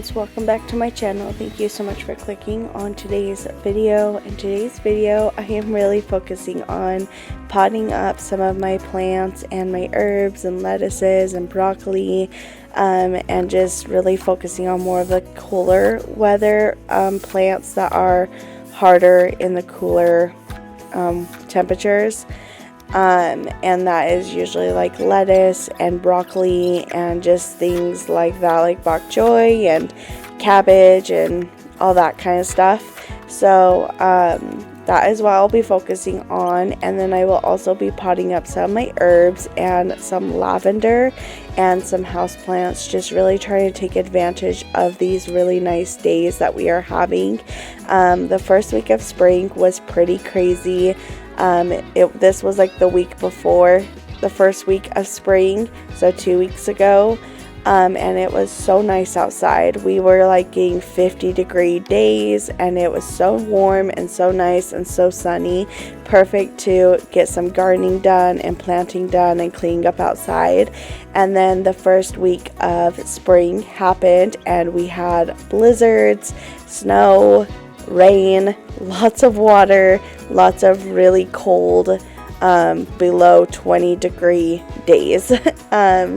friends, welcome back to my channel. Thank you so much for clicking on today's video. In today's video I am really focusing on potting up some of my plants and my herbs and lettuces and broccoli, and just really focusing on more of the cooler weather plants that are harder in the cooler temperatures. And that is usually like lettuce and broccoli and just things like that, like bok choy and cabbage and all that kind of stuff. So that is what I'll be focusing on, and then I will also be potting up some of my herbs and some lavender and some houseplants, just really trying to take advantage of these really nice days that we are having. The first week of spring was pretty crazy. This was like the week before the first week of spring, so 2 weeks ago, and it was so nice outside. We were like getting 50-degree days, and it was so warm and so nice and so sunny, perfect to get some gardening done and planting done and cleaning up outside. And then the first week of spring happened, and we had blizzards, snow, rain, lots of water, lots of really cold below 20-degree days.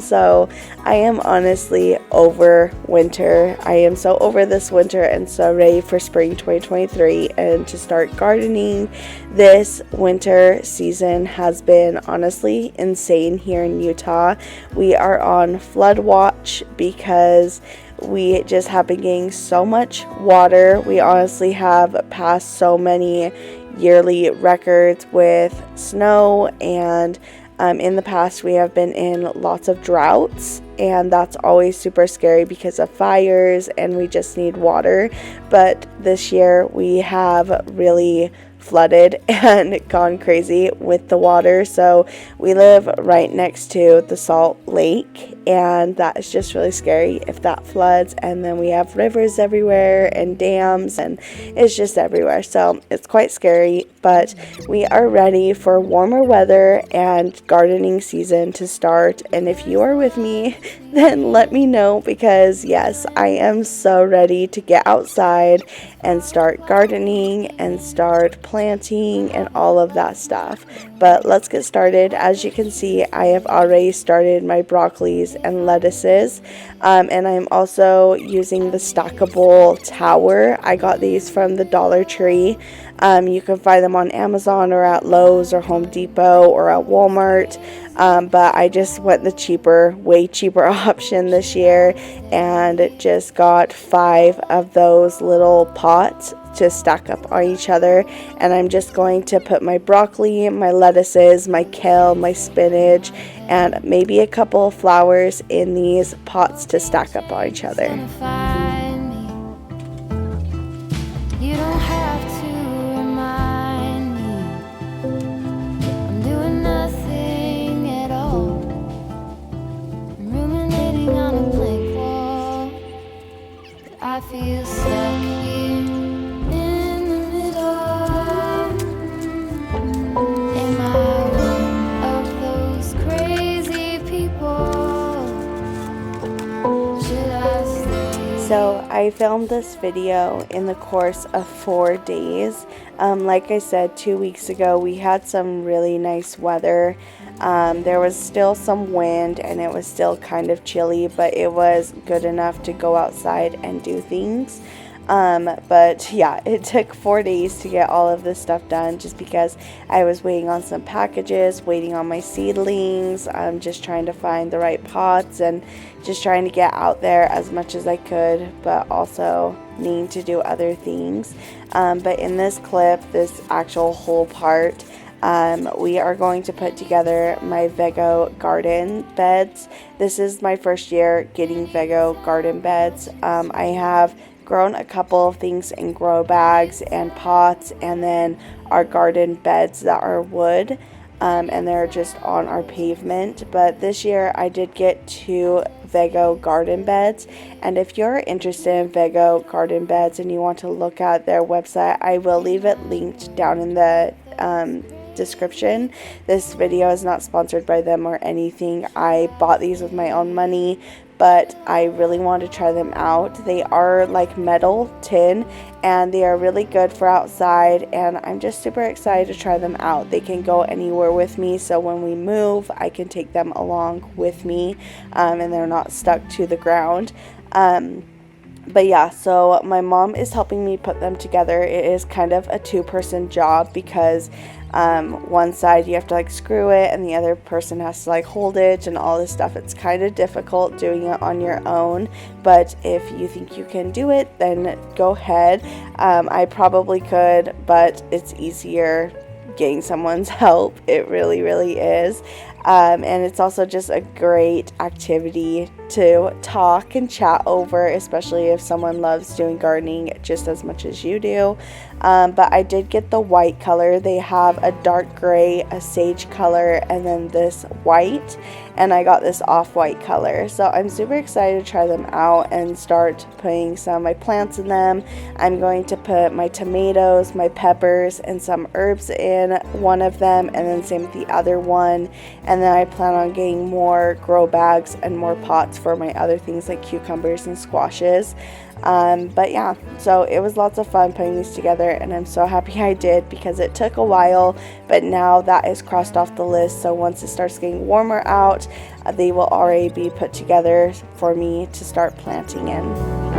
So I am honestly over winter. I am so over this winter and so ready for spring 2023 and to start gardening. This winter season has been honestly insane here in Utah. We are on flood watch because we just have been getting so much water. We honestly have passed so many yearly records with snow, and in the past we have been in lots of droughts, and that's always super scary because of fires and we just need water. But this year we have really flooded and gone crazy with the water. So we live right next to the Salt Lake, and that is just really scary if that floods. And then we have rivers everywhere and dams, and it's just everywhere, so it's quite scary. But we are ready for warmer weather and gardening season to start, and if you are with me, then let me know, because yes, I am so ready to get outside and start gardening and start planting and all of that stuff. But let's get started. As you can see, I have already started my broccolis and lettuces, and I'm also using the stackable tower. I got these from the Dollar Tree. You can find them on Amazon or at Lowe's or Home Depot or at Walmart, but I just went the way cheaper option this year and just got 5 of those little pots to stack up on each other. And I'm just going to put my broccoli, my lettuces, my kale, my spinach, and maybe a couple of flowers in these pots to stack up on each other. You don't have to remind me. I'm doing nothing at all. I'm ruminating on a blank wall. But I feel stuck here in the middle. Am I one of those crazy people? Should I stay? So I filmed this video in the course of 4 days. Like I said, 2 weeks ago we had some really nice weather. There was still some wind and it was still kind of chilly, but it was good enough to go outside and do things. But yeah, it took 4 days to get all of this stuff done, just because I was waiting on some packages, waiting on my seedlings, just trying to find the right pots and just trying to get out there as much as I could, but also needing to do other things. But in this clip, this actual whole part, we are going to put together my Vego garden beds. This is my first year getting Vego garden beds. I have grown a couple of things in grow bags and pots, and then our garden beds that are wood, and they're just on our pavement. But this year I did get 2 Vego garden beds, and if you're interested in Vego garden beds and you want to look at their website, I will leave it linked down in the description. This video is not sponsored by them or anything. I bought these with my own money, but I really want to try them out. They are like metal tin, and they are really good for outside, and I'm just super excited to try them out. They can go anywhere with me, so when we move, I can take them along with me, and they're not stuck to the ground. But yeah, so my mom is helping me put them together. It is kind of a two-person job because one side you have to like screw it and the other person has to like hold it and all this stuff. It's kind of difficult doing it on your own, but if you think you can do it, then go ahead. I probably could, but it's easier getting someone's help. It really, really is. And it's also just a great activity to talk and chat over, especially if someone loves doing gardening just as much as you do. But I did get the white color. They have a dark gray, a sage color, and then this white, and I got this off-white color. So I'm super excited to try them out and start putting some of my plants in them. I'm going to put my tomatoes, my peppers, and some herbs in one of them, and then same with the other one. And then I plan on getting more grow bags and more pots for my other things like cucumbers and squashes. But yeah, so it was lots of fun putting these together, and I'm so happy I did because it took a while, but now that is crossed off the list. So once it starts getting warmer out, they will already be put together for me to start planting in.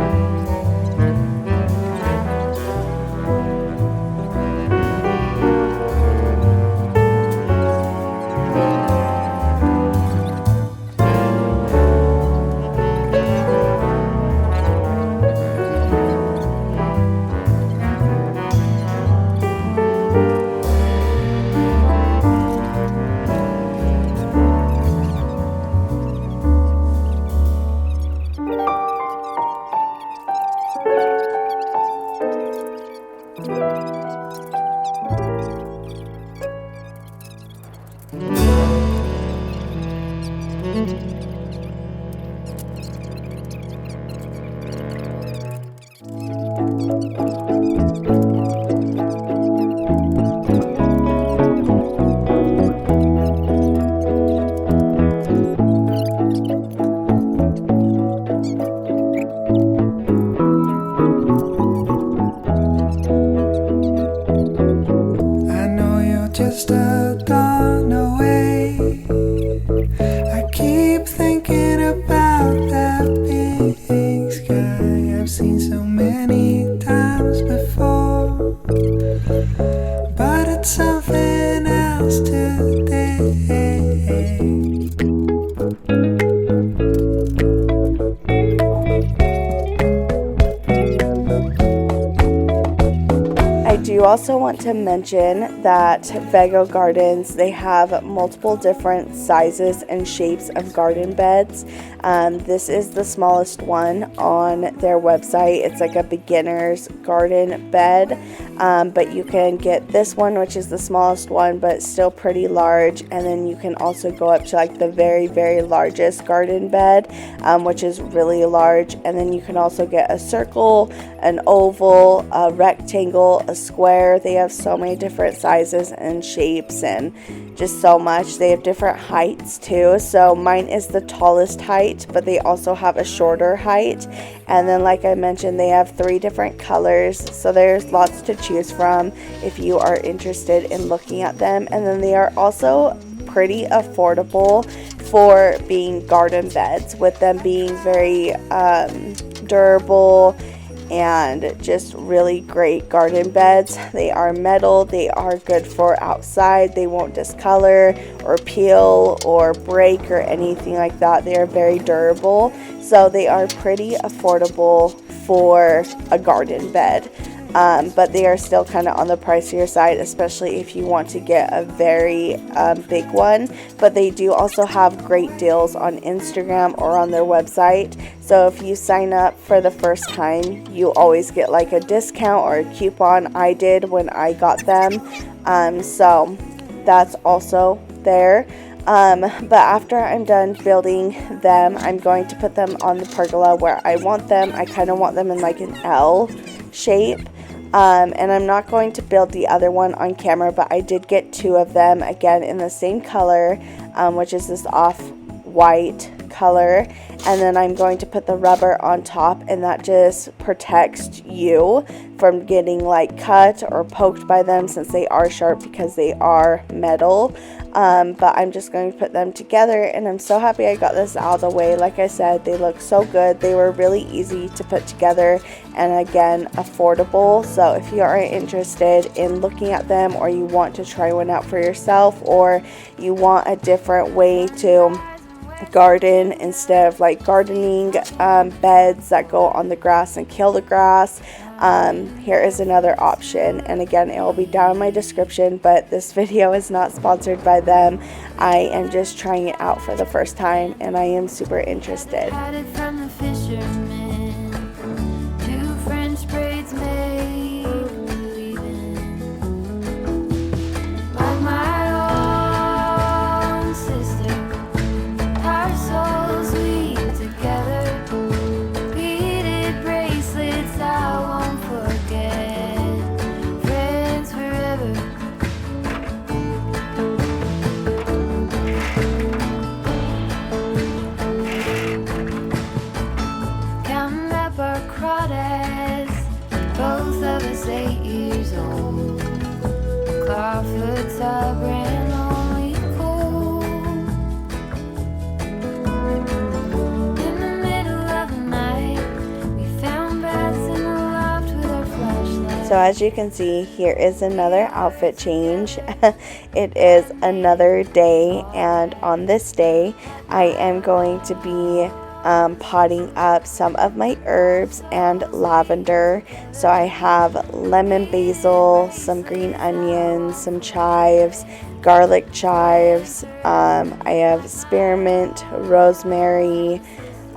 Just a dawn away. I keep thinking about that big sky I've seen so many times before, but it's something else today. I do also want to mention that Vego Gardens, they have multiple different sizes and shapes of garden beds. This is the smallest one on their website. It's like a beginner's garden bed, but you can get this one, which is the smallest one, but still pretty large. And then you can also go up to like the very, very largest garden bed, which is really large. And then you can also get a circle, an oval, a rectangle, a square. They have so many different sizes and shapes and just so much. They have different heights too. So mine is the tallest height, but they also have a shorter height. And then like I mentioned, they have 3 different colors. So there's lots to choose from if you are interested in looking at them. And then they are also pretty affordable for being garden beds, with them being very durable and just really great garden beds. They are metal, they are good for outside, they won't discolor or peel or break or anything like that. They are very durable, so they are pretty affordable for a garden bed. But they are still kind of on the pricier side, especially if you want to get a very big one. But they do also have great deals on Instagram or on their website. So if you sign up for the first time, you always get like a discount or a coupon. I did when I got them. So that's also there. But after I'm done building them, I'm going to put them on the pergola where I want them. I kind of want them in like an L shape. And I'm not going to build the other one on camera, but I did get 2 of them, again in the same color, which is this off-white color. And then I'm going to put the rubber on top, and that just protects you from getting like cut or poked by them, since they are sharp because they are metal. But I'm just going to put them together, and I'm so happy I got this out of the way. Like I said, they look so good. They were really easy to put together, and again, affordable. So if you are interested in looking at them, or you want to try one out for yourself, or you want a different way to garden instead of like gardening beds that go on the grass and kill the grass, here is another option. And again, it will be down in my description, but this video is not sponsored by them. I am just trying it out for the first time, and I am super interested. From the fishermen, 2 French braids made weaving, like my own sister. Our souls weave together, beaded bracelets I won't forget, friends forever. Counting up our crawdads, both of us 8 years old. Clawfoot's our brand only cold. In the middle of the night, we found bats in the loft with our flashlights. So as you can see, here is another outfit change. It is another day, and on this day I am going to be potting up some of my herbs and lavender. So I have lemon basil, some green onions, some chives, garlic chives. I have spearmint, rosemary.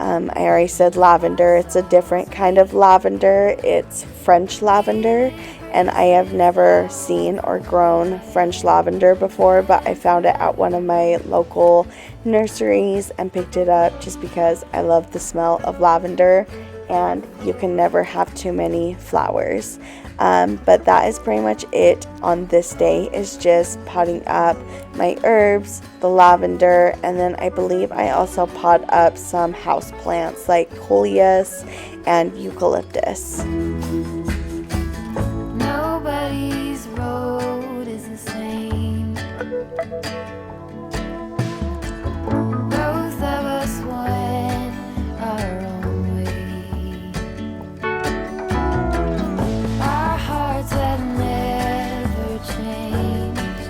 I already said lavender. It's a different kind of lavender. It's French lavender, and I have never seen or grown French lavender before, but I found it at one of my local nurseries and picked it up just because I love the smell of lavender, and you can never have too many flowers. But that is pretty much it on this day, is just potting up my herbs, the lavender, and then I believe I also pot up some house plants like coleus and eucalyptus. Nobody's road is the same. Both of us went our own way. Our hearts have never changed,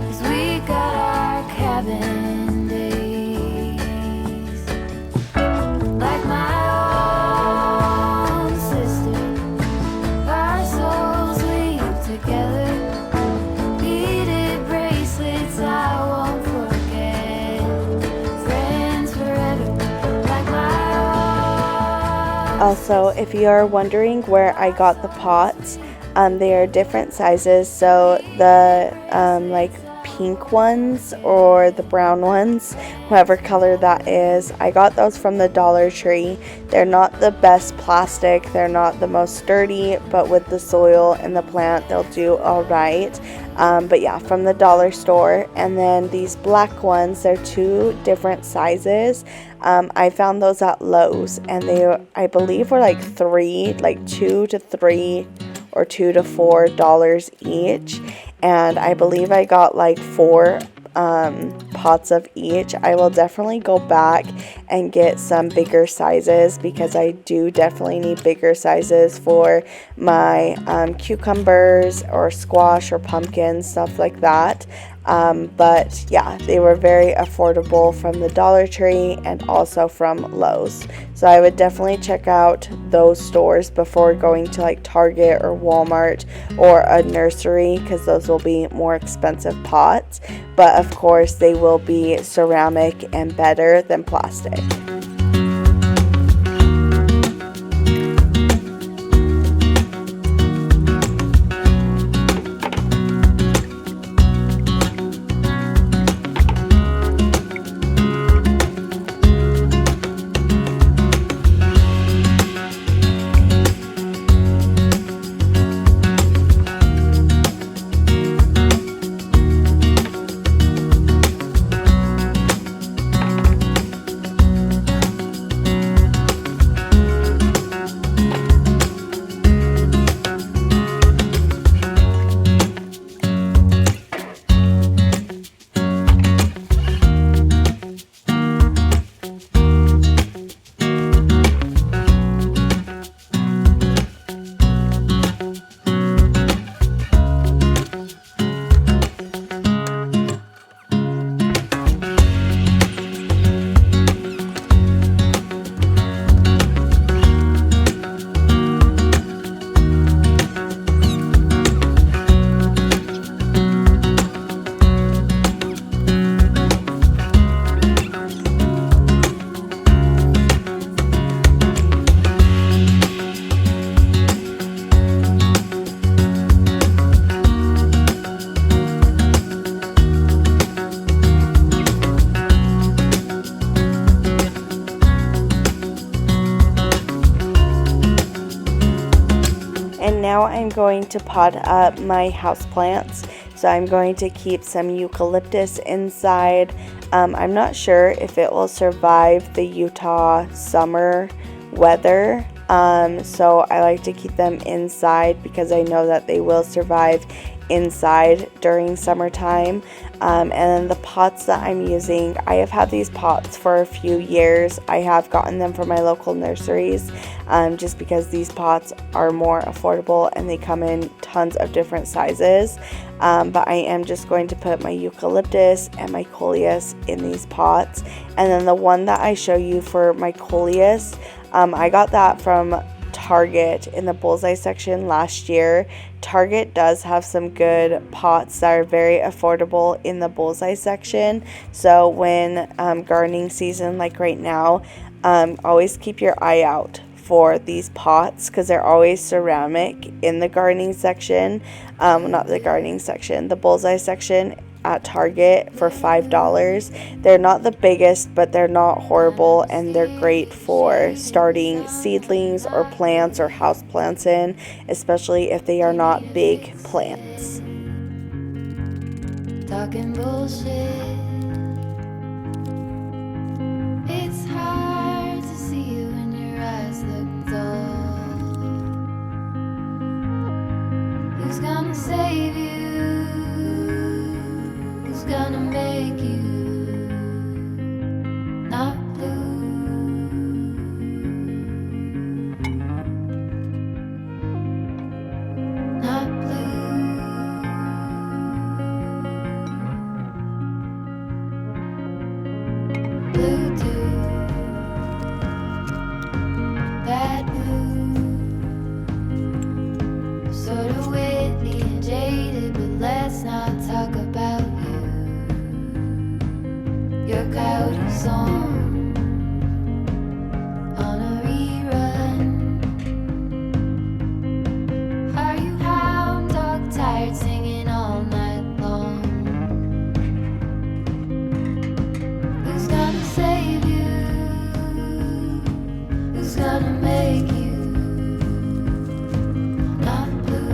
'cause we got our cabin days. Like my own sister, our souls weave together, beaded bracelets I won't forget, friends forever, like my own. Also, if you are wondering where I got the pots, they are different sizes. So the like pink ones or the brown ones, whatever color that is, I got those from the Dollar Tree. They're not the best plastic, they're not the most sturdy, but with the soil and the plant they'll do all right. But yeah, from the dollar store. And then these black ones, they're 2 different sizes. I found those at Lowe's, and they, I believe, were like $2 to $3 or $2 to $4 each. And I believe I got like 4 pots of each. I will definitely go back and get some bigger sizes, because I do definitely need bigger sizes for my cucumbers or squash or pumpkins, stuff like that. But yeah, they were very affordable from the Dollar Tree and also from Lowe's. So I would definitely check out those stores before going to like Target or Walmart or a nursery, because those will be more expensive pots. But of course, they will be ceramic and better than plastic. now I'm going to pot up my houseplants. So I'm going to keep some eucalyptus inside. I'm not sure if it will survive the Utah summer weather. So I like to keep them inside because I know that they will survive inside during summertime. And then the pots that I'm using, I have had these pots for a few years. I have gotten them from my local nurseries, just because these pots are more affordable and they come in tons of different sizes. But I am just going to put my eucalyptus and my coleus in these pots. And then the one that I show you for my coleus, I got that from Target in the bullseye section last year. Target does have some good pots that are very affordable in the bullseye section. So when gardening season, like right now, always keep your eye out for these pots because they're always ceramic in the gardening section. Not the gardening section, the bullseye section at Target for $5. They're not the biggest, but they're not horrible, and they're great for starting seedlings or plants or house plants in, especially if they are not big plants. Talking bullshit. It's hard to see you when your eyes look dull. Who's gonna save you? Who's gonna make you not blue? Not blue. Blue too. That blue. Sort of witty and jaded, but let's not talk about your coyote song on a rerun. Are you hound dog tired singing all night long? Who's gonna save you? Who's gonna make you not blue?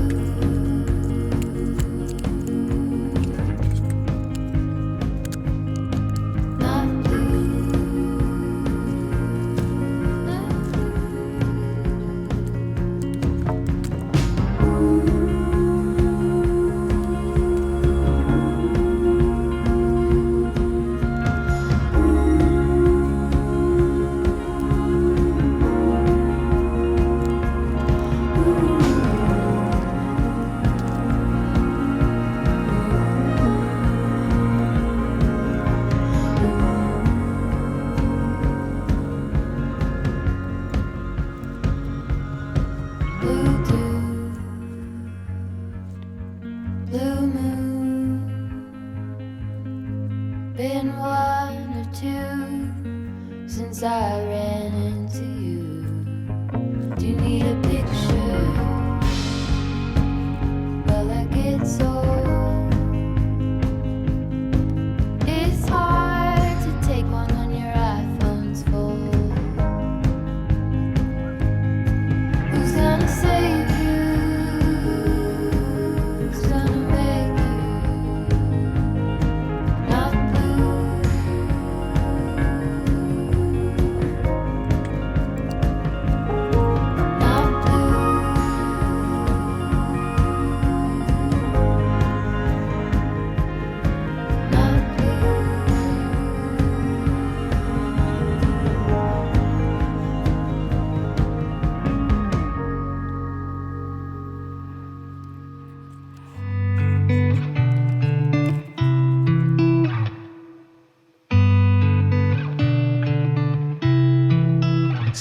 Blue moon, been one or two since I ran into you. Do you need a picture? Well, that gets old. It's hard to take one when your iPhone's full. Who's gonna save you?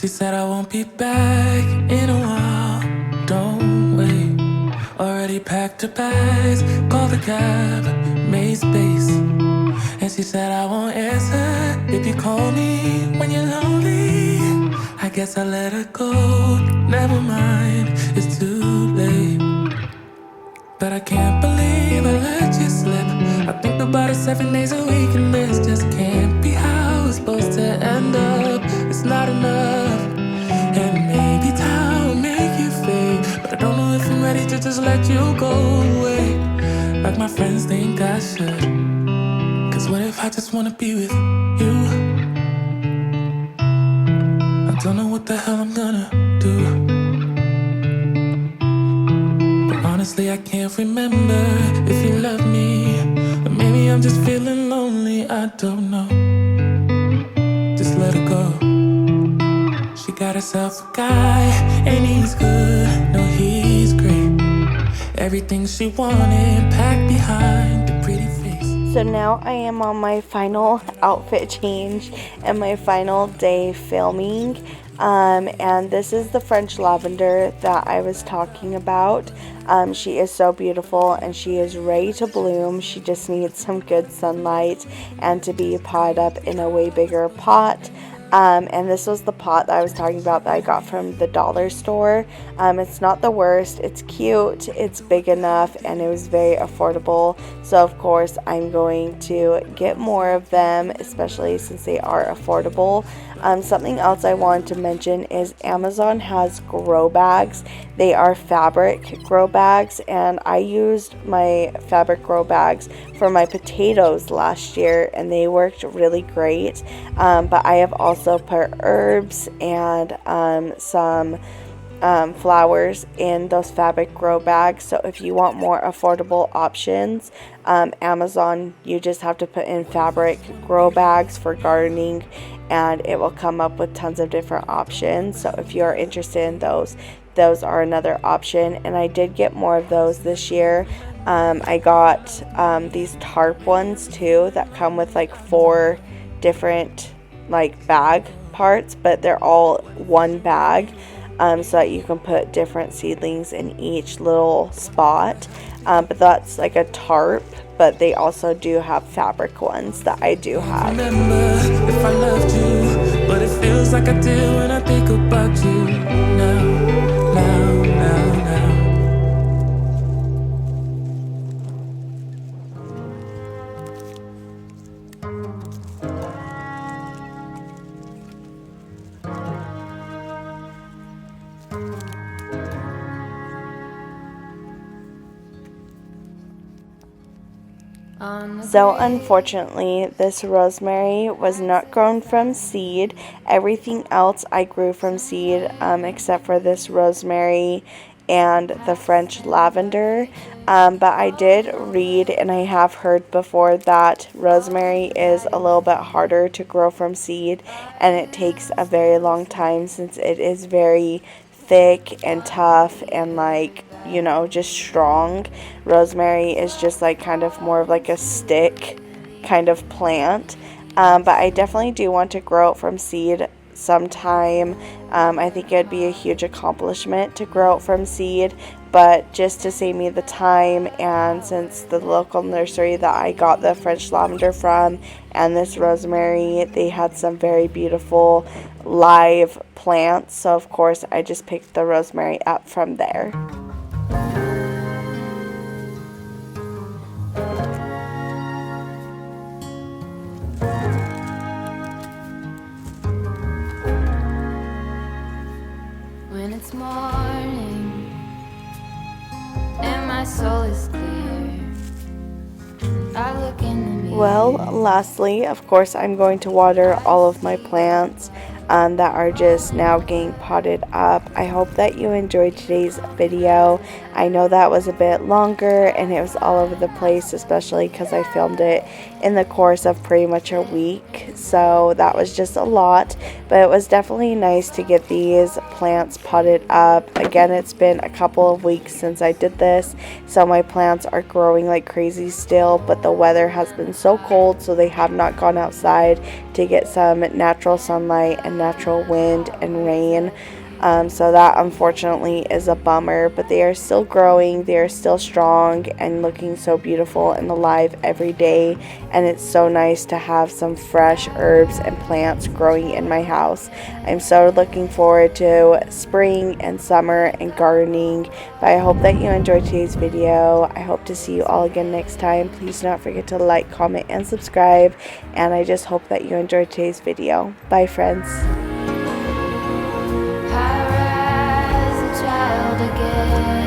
She said I won't be back in a while. Don't wait. Already packed her bags, called a cab, made space. And she said I won't answer if you call me when you're lonely. I guess I let her go. Never mind, it's too late. But I can't believe I let you slip. I think about it 7 days a week, and this just can't be how it's supposed to end up. It's not enough. And maybe time will make you fade, but I don't know if I'm ready just let you go away like my friends think I should. Cause what if I just wanna be with you? I don't know what the hell I'm gonna do, but honestly I can't remember if you love me, or maybe I'm just feeling lonely, I don't know. Just let her go. She got herself a guy, and he's good, no he's great. Everything she wanted packed behind the pretty face. So now I am on my final outfit change and my final day filming. And this is the French lavender that I was talking about. She is so beautiful and she is ready to bloom. She just needs some good sunlight and to be potted up in a way bigger pot. And this was the pot that I was talking about that I got from the dollar store. It's not the worst, it's cute, it's big enough, and it was very affordable. So of course I'm going to get more of them, especially since they are affordable. Something else I wanted to mention is Amazon has grow bags. They are fabric grow bags, and I used my fabric grow bags for my potatoes last year and they worked really great. But I have also put herbs and some flowers in those fabric grow bags. So if you want more affordable options, Amazon, you just have to put in fabric grow bags for gardening and it will come up with tons of different options. So if you're interested in those are another option. And I did get more of those this year. I got these tarp ones too that come with like 4 different like bag parts, but they're all one bag, so that you can put different seedlings in each little spot. But that's like a tarp, but they also do have fabric ones that I do have. Remember if I loved you, but it feels like I do when I think about you now. So unfortunately, this rosemary was not grown from seed. Everything else I grew from seed, except for this rosemary and the French lavender. But I did read and I have heard before that rosemary is a little bit harder to grow from seed and it takes a very long time since it is very thick and tough and like, you know, just strong. Rosemary is just like kind of more of like a stick kind of plant. But I definitely do want to grow it from seed sometime. I think it'd be a huge accomplishment to grow it from seed, but just to save me the time, and since the local nursery that I got the French lavender from and this rosemary, they had some very beautiful live plants, so of course I just picked the rosemary up from there. When it's morning and my soul is clear, I look in the mirror. Well, lastly, of course, I'm going to water all of my plants that are just now getting potted up. I hope that you enjoyed today's video. I know that was a bit longer and it was all over the place, especially because I filmed it in the course of pretty much a week, so that was just a lot, but it was definitely nice to get these plants potted up. Again, it's been a couple of weeks since I did this, so my plants are growing like crazy still, but the weather has been so cold, so they have not gone outside to get some natural sunlight and natural wind and rain. So that unfortunately is a bummer, but they are still growing, they are still strong and looking so beautiful and alive every day, and it's so nice to have some fresh herbs and plants growing in my house. I'm so looking forward to spring and summer and gardening, but I hope that you enjoyed today's video. I hope to see you all again next time. Please do not forget to like, comment, and subscribe, and I just hope that you enjoyed today's video. Bye, friends. I rise a child again.